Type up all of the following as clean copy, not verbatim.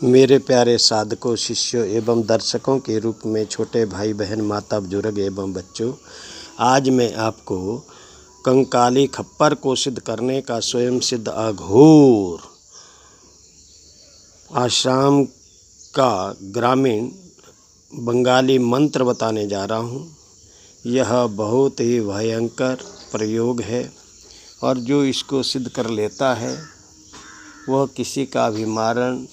मेरे प्यारे साधकों, शिष्यों एवं दर्शकों के रूप में छोटे भाई बहन, माता बुजुर्ग एवं बच्चों, आज मैं आपको कंकाली खप्पर को सिद्ध करने का स्वयं सिद्ध अघोर आसाम का ग्रामीण बंगाली मंत्र बताने जा रहा हूँ। यह बहुत ही भयंकर प्रयोग है और जो इसको सिद्ध कर लेता है वह किसी का भी मारण,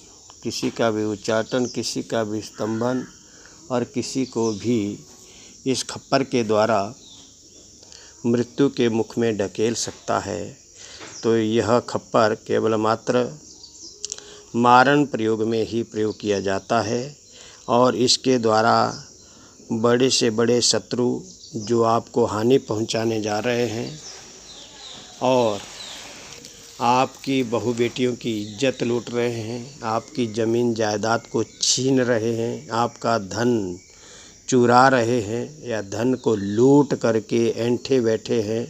किसी का भी उच्चाटन, किसी का भी स्तंभन और किसी को भी इस खप्पर के द्वारा मृत्यु के मुख में ढकेल सकता है। तो यह खप्पर केवल मात्र मारण प्रयोग में ही प्रयोग किया जाता है और इसके द्वारा बड़े से बड़े शत्रु जो आपको हानि पहुंचाने जा रहे हैं और आपकी बहू बेटियों की इज्जत लूट रहे हैं, आपकी ज़मीन जायदाद को छीन रहे हैं, आपका धन चुरा रहे हैं या धन को लूट करके ऐंठे बैठे हैं,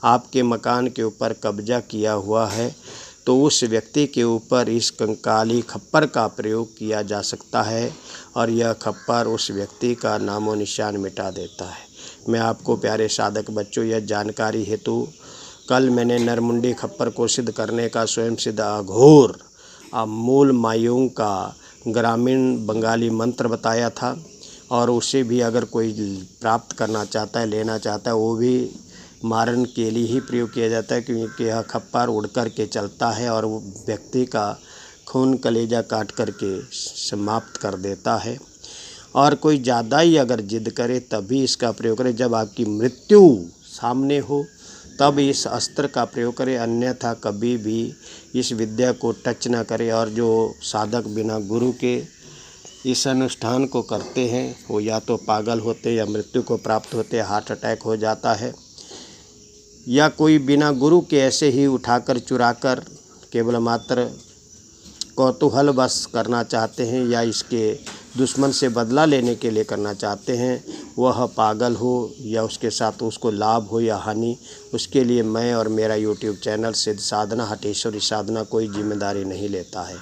आपके मकान के ऊपर कब्जा किया हुआ है, तो उस व्यक्ति के ऊपर इस कंकाली खप्पर का प्रयोग किया जा सकता है और यह खप्पर उस व्यक्ति का नामो निशान मिटा देता है। मैं आपको प्यारे साधक बच्चों, यह जानकारी हेतु कल मैंने नरमुंडी खप्पर को सिद्ध करने का स्वयं सिद्ध अघोर मूल मायूं का ग्रामीण बंगाली मंत्र बताया था और उसे भी अगर कोई प्राप्त करना चाहता है, लेना चाहता है, वो भी मारण के लिए ही प्रयोग किया जाता है, क्योंकि यह खप्पर उड़ कर के चलता है और वो व्यक्ति का खून कलेजा काट करके समाप्त कर देता है। और कोई ज़्यादा ही अगर जिद करे तभी इसका प्रयोग करे, जब आपकी मृत्यु सामने हो तब इस अस्त्र का प्रयोग करें, अन्यथा कभी भी इस विद्या को टच ना करें। और जो साधक बिना गुरु के इस अनुष्ठान को करते हैं वो या तो पागल होते या मृत्यु को प्राप्त होते, हार्ट अटैक हो जाता है, या कोई बिना गुरु के ऐसे ही उठाकर चुराकर केवल मात्र कौतूहल बस करना चाहते हैं या इसके दुश्मन से बदला लेने के लिए करना चाहते हैं, वह पागल हो या उसके साथ उसको लाभ हो या हानि, उसके लिए मैं और मेरा YouTube चैनल सिद्ध साधना हटेश्वरी साधना कोई जिम्मेदारी नहीं लेता है।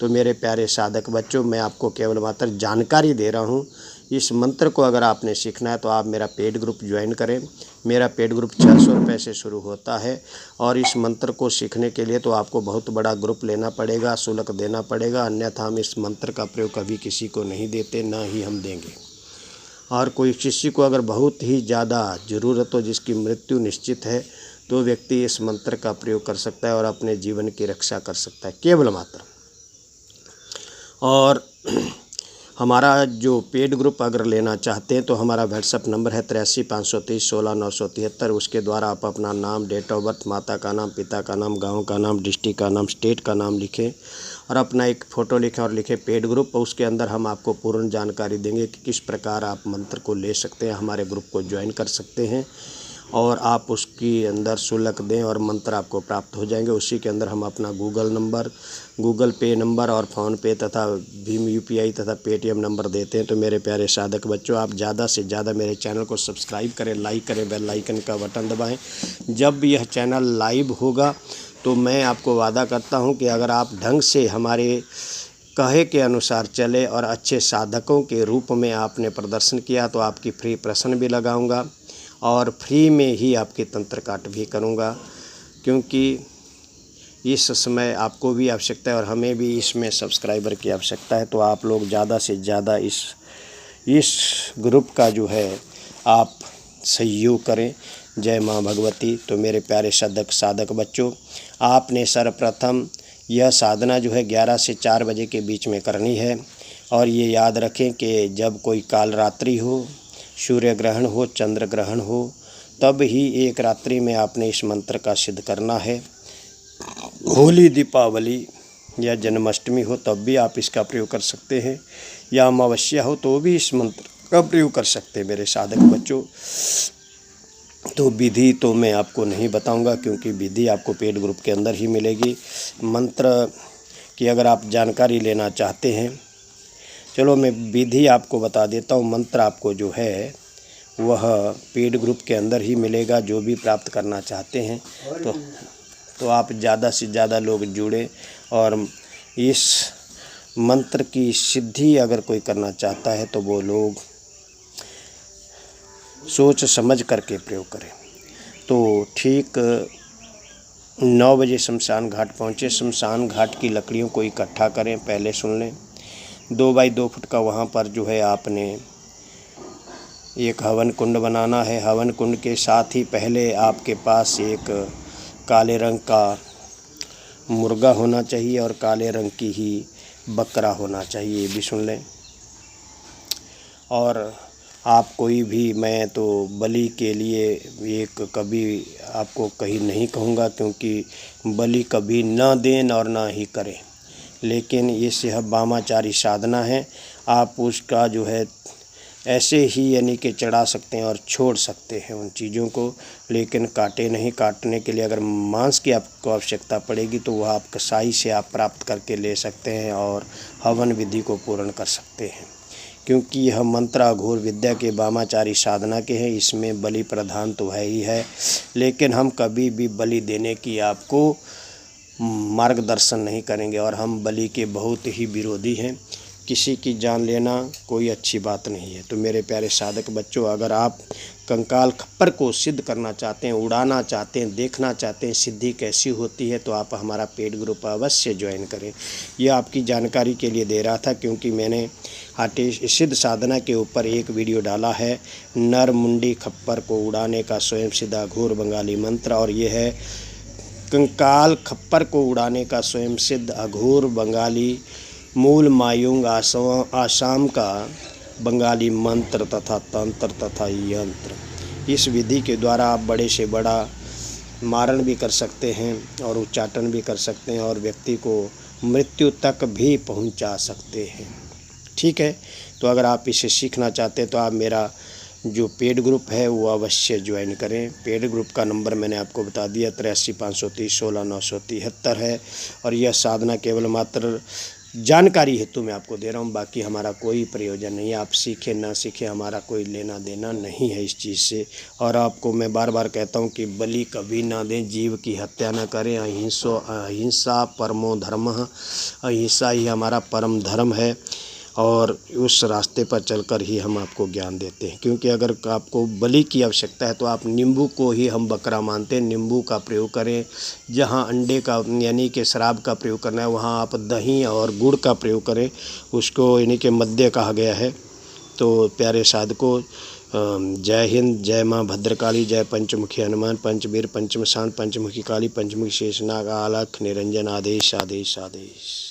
तो मेरे प्यारे साधक बच्चों, मैं आपको केवल मात्र जानकारी दे रहा हूँ। इस मंत्र को अगर आपने सीखना है तो आप मेरा पेड ग्रुप ज्वाइन करें। मेरा पेड ग्रुप 600 रुपये से शुरू होता है और इस मंत्र को सीखने के लिए तो आपको बहुत बड़ा ग्रुप लेना पड़ेगा, शुल्क देना पड़ेगा, अन्यथा हम इस मंत्र का प्रयोग कभी किसी को नहीं देते, ना ही हम देंगे। और कोई शिष्य को अगर बहुत ही ज़्यादा ज़रूरत हो, जिसकी मृत्यु निश्चित है, तो व्यक्ति इस मंत्र का प्रयोग कर सकता है और अपने जीवन की रक्षा कर सकता है, केवल मात्र। और हमारा जो पेड ग्रुप अगर लेना चाहते हैं तो हमारा व्हाट्सअप नंबर है 83 530 16 973। उसके द्वारा आप अपना नाम, डेट ऑफ बर्थ, माता का नाम, पिता का नाम, गांव का नाम, डिस्ट्रिक्ट का नाम, स्टेट का नाम लिखें और अपना एक फ़ोटो लिखें और लिखें पेड ग्रुप। उसके अंदर हम आपको पूर्ण जानकारी देंगे कि किस प्रकार आप मंत्र को ले सकते हैं, हमारे ग्रुप को ज्वाइन कर सकते हैं और आप उसके अंदर शुल्क दें और मंत्र आपको प्राप्त हो जाएंगे। उसी के अंदर हम अपना गूगल नंबर, गूगल पे नंबर और फ़ोन पे तथा भीम UPI तथा पेटीएम नंबर देते हैं। तो मेरे प्यारे साधक बच्चों, आप ज़्यादा से ज़्यादा मेरे चैनल को सब्सक्राइब करें, लाइक करें, बेल आइकन का बटन दबाएं। जब यह चैनल लाइव होगा तो मैं आपको वादा करता हूँ कि अगर आप ढंग से हमारे कहे के अनुसार चले और अच्छे साधकों के रूप में आपने प्रदर्शन किया तो आपकी फ्री प्रश्न भी लगाऊंगा और फ्री में ही आपकी तंत्र काट भी करूंगा, क्योंकि इस समय आपको भी आवश्यकता है और हमें भी इसमें सब्सक्राइबर की आवश्यकता है। तो आप लोग ज़्यादा से ज़्यादा इस ग्रुप का जो है आप सहयोग करें। जय माँ भगवती। तो मेरे प्यारे साधक बच्चों, आपने सर्वप्रथम यह साधना जो है 11 से 4 बजे के बीच में करनी है और ये याद रखें कि जब कोई काल रात्रि हो, सूर्य ग्रहण हो, चंद्र ग्रहण हो, तब ही एक रात्रि में आपने इस मंत्र का सिद्ध करना है। होली, दीपावली या जन्माष्टमी हो तब भी आप इसका प्रयोग कर सकते हैं, या अमावस्या हो तो भी इस मंत्र का प्रयोग कर सकते हैं मेरे साधक बच्चों। तो विधि तो मैं आपको नहीं बताऊंगा, क्योंकि विधि आपको पेड ग्रुप के अंदर ही मिलेगी। मंत्र की अगर आप जानकारी लेना चाहते हैं, चलो मैं विधि आपको बता देता हूँ। मंत्र आपको जो है वह पेड ग्रुप के अंदर ही मिलेगा, जो भी प्राप्त करना चाहते हैं। तो आप ज़्यादा से ज़्यादा लोग जुड़े और इस मंत्र की सिद्धि अगर कोई करना चाहता है तो वो लोग सोच समझ करके प्रयोग करें। तो ठीक 9 बजे शमशान घाट पहुँचे। शमशान घाट की लकड़ियों को इकट्ठा करें, पहले सुन लें। 2 बाई 2 फुट का वहाँ पर जो है आपने एक हवन कुंड बनाना है। हवन कुंड के साथ ही पहले आपके पास एक काले रंग का मुर्गा होना चाहिए और काले रंग की ही बकरा होना चाहिए, ये भी सुन लें। और आप कोई भी, मैं तो बलि के लिए एक कभी आपको कहीं नहीं कहूँगा, क्योंकि बलि कभी न दें और ना ही करें, लेकिन ये यह वामाचारी साधना है। आप उसका जो है ऐसे ही यानी कि चढ़ा सकते हैं और छोड़ सकते हैं उन चीज़ों को, लेकिन काटे नहीं। काटने के लिए अगर मांस की आपको आवश्यकता पड़ेगी तो वह आप कसाई से आप प्राप्त करके ले सकते हैं और हवन विधि को पूर्ण कर सकते हैं, क्योंकि यह मंत्र अघोर विद्या के वामाचारी साधना के हैं। इसमें बलि प्रधान तो है ही है, लेकिन हम कभी भी बलि देने की आपको मार्गदर्शन नहीं करेंगे और हम बलि के बहुत ही विरोधी हैं। किसी की जान लेना कोई अच्छी बात नहीं है। तो मेरे प्यारे साधक बच्चों, अगर आप कंकाल खप्पर को सिद्ध करना चाहते हैं, उड़ाना चाहते हैं, देखना चाहते हैं सिद्धि कैसी होती है, तो आप हमारा पेड ग्रुप अवश्य ज्वाइन करें। यह आपकी जानकारी के लिए दे रहा था, क्योंकि मैंने सिद्ध साधना के ऊपर एक वीडियो डाला है, नर मुंडी खप्पर को उड़ाने का स्वयं सिद्ध अघोर बंगाली मंत्र, और यह है कंकाल खप्पर को उड़ाने का स्वयं सिद्ध अघोर बंगाली मूल मायुंग आसाम का बंगाली मंत्र तथा तंत्र तथा यंत्र। इस विधि के द्वारा आप बड़े से बड़ा मारण भी कर सकते हैं और उच्चाटन भी कर सकते हैं और व्यक्ति को मृत्यु तक भी पहुंचा सकते हैं। ठीक है, तो अगर आप इसे सीखना चाहते हैं तो आप मेरा जो पेड ग्रुप है वो अवश्य ज्वाइन करें। पेड ग्रुप का नंबर मैंने आपको बता दिया, 83 530 16 973 है। और यह साधना केवल मात्र जानकारी हेतु मैं आपको दे रहा हूँ, बाकी हमारा कोई प्रयोजन नहीं है। आप सीखें ना सीखें, हमारा कोई लेना देना नहीं है इस चीज़ से। और आपको मैं बार बार कहता हूँ कि बलि कभी ना दें, जीव की हत्या ना करें। अहिंसा परमो धर्मः, अहिंसा ही हमारा परम धर्म है और उस रास्ते पर चलकर ही हम आपको ज्ञान देते हैं। क्योंकि अगर आपको बलि की आवश्यकता है तो आप नींबू को ही हम बकरा मानते हैं, नींबू का प्रयोग करें। जहाँ अंडे का यानी कि शराब का प्रयोग करना है वहाँ आप दही और गुड़ का प्रयोग करें, उसको यानी कि मद्य कहा गया है। तो प्यारे साधकों, जय हिंद, जय माँ भद्रकाली, जय पंचमुखी हनुमान, पंचवीर पंचमशान, पंचमुखी काली, पंचमुखी शेषनाग, आलख निरंजन, आदेश आदेश आदेश।